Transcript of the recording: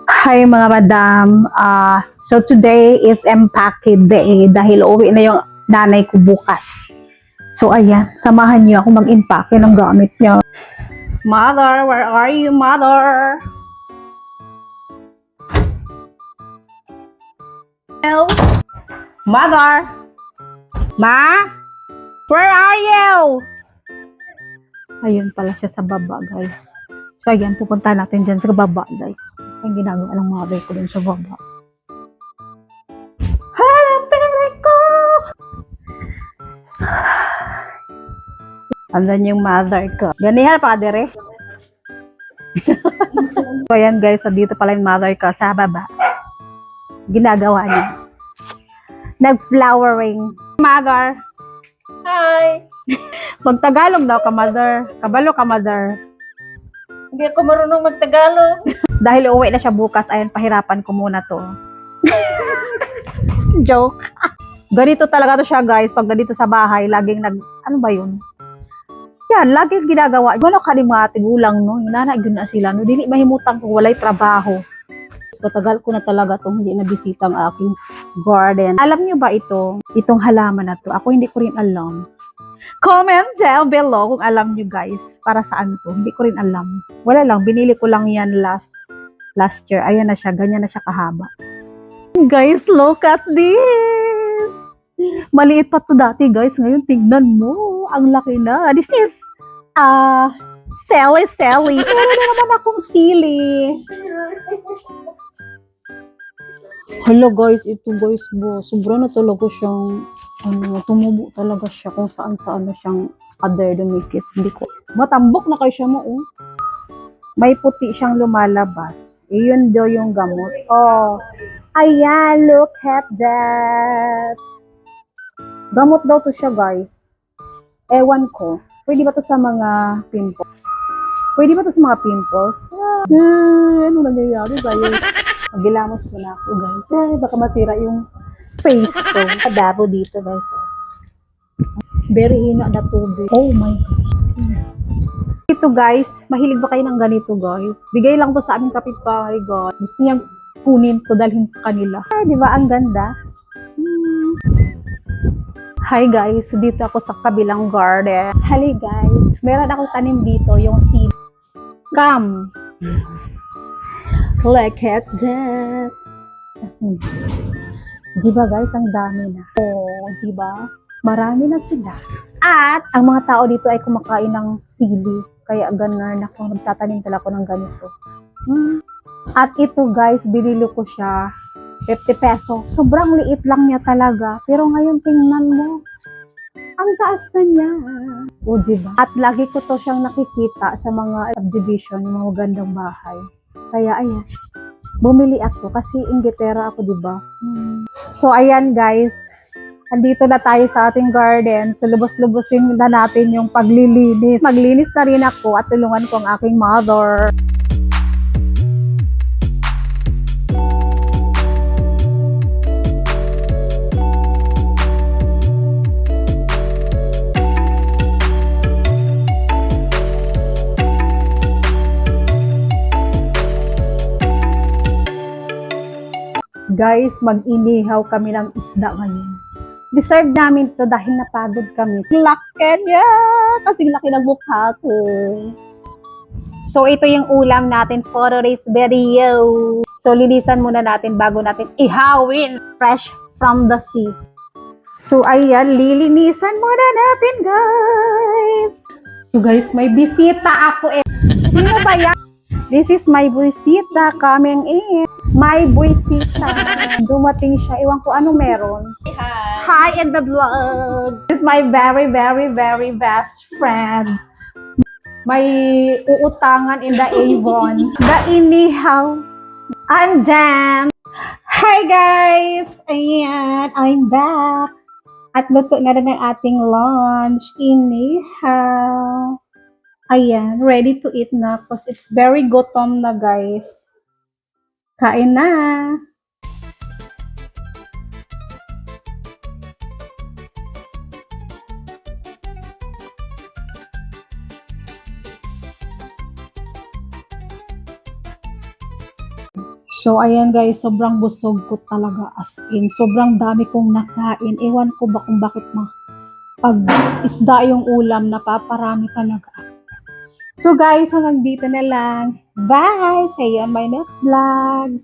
Hi mga madam. So today is Empake Day dahil uwi na yung nanay ko bukas. So ayan, samahan niyo ako mag-impake ng gamit niya. Mother, where are you, mother? Hello? Mother? Ma? Where are you? Ayun pala siya sa baba, guys. So ayan, pupunta natin dyan sa baba, guys. Ang ginagawa ng mother ko dun sa baba. Hanapin ko! Andan yung mother ko. Ganihan, padre. So ayan guys, so dito pala yung mother ko sa baba. Ginagawa niya. Nag-flowering. Mother. Hi! Mag-Tagalog daw ka, mother. Kabalo ka, mother. Hindi ako marunong magtagalog. Dahil uuwi na siya bukas, ayan, pahirapan ko muna to. Joke. Ganito talaga to siya, guys. Pag dito sa bahay, laging ano ba yun? Yan, laging ginagawa. Wala ka rin mga tigulang, no? Inanay na sila, no? Dili mahimutang kung walay trabaho. Matagal ko na talaga itong hindi nabisita ang aking garden. Alam niyo ba ito? Itong halaman na to. Ako hindi ko rin alam. Comment down below kung alam niyo guys. Para saan to? Hindi ko rin alam. Wala lang. Binili ko lang yan last year. Ayan na siya. Ganyan na siya kahaba. Guys, look at this! Maliit pa to dati guys. Ngayon tingnan mo. Ang laki na. This is Sally. Meron na naman akong sili. Hello guys, ito guys bo. Sobra na talaga siyang tumubo talaga siya kung saan na siyang other dumikit. Hindi ko. Matambok na kayo siya mo, oh. May puti siyang lumalabas. Iyon daw yung gamot. Oh. Ayan, look at that. Gamot daw to siya, guys. Ewan ko. Pwede ba to sa mga pimples? Ano nangyayari, guys? Magilamos ko na ako, guys. Baka masira yung face ko. Kadabo dito, guys. Very hina na tubig. Oh my gosh. Ito, guys. Mahilig ba kayo ng ganito, guys? Bigay lang to sa aming kapitbahay, guys. Gusto niyang kunin ko, dalhin sa kanila. Ay, di ba? Ang ganda. Hi, guys. Dito ako sa kabilang garden. Hello, guys. Meron akong tanim dito, yung seed. Come. Look at that. Diba guys, ang dami na. Oh, diba? Marami na sila. At ang mga tao dito ay kumakain ng sili. Kaya ganun ako, nagtatanim talaga ako ng ganito. At ito guys, binili ko siya 50 peso. Sobrang liit lang niya talaga. Pero ngayon tingnan mo. Ang taas na niya. O diba? At lagi ko to siyang nakikita sa mga subdivision, yung mga gandang bahay. Kaya ayan, bumili ako kasi inggitera ako, diba? So ayan guys, andito na tayo sa ating garden. So lubos-lubosin na natin yung paglilinis. Maglinis na rin ako at tulungan ko ang aking mother. Guys, mag-inihaw kami ng isda ngayon. Deserve namin to dahil napagod kami. Laki niya! Kasing laki ng mukha ko. So, ito yung ulam natin for today's video. So, linisan muna natin bago natin ihawin. Fresh from the sea. So, ayan, lilinisan muna natin, guys. So, guys, may bisita ako eh. Sino ba yan? This is my buisita coming in. My buisita. Dumating siya. Iwan ko ano meron. Hi! Hi in the vlog. This is my very, very, very best friend. May uutangan in the Avon. The inihaw. I'm Dan. Hi guys! Ayan, I'm back. At luto na rin ang ating lunch. Inihaw. Ayan, ready to eat na. Because it's very gutom na guys. Kain na! So, ayan guys, sobrang busog ko talaga as in. Sobrang dami kong nakain. Ewan ko ba kung bakit pag isda yung ulam, napaparami talaga. So guys, hanggang dito na lang. Bye! See you on my next vlog.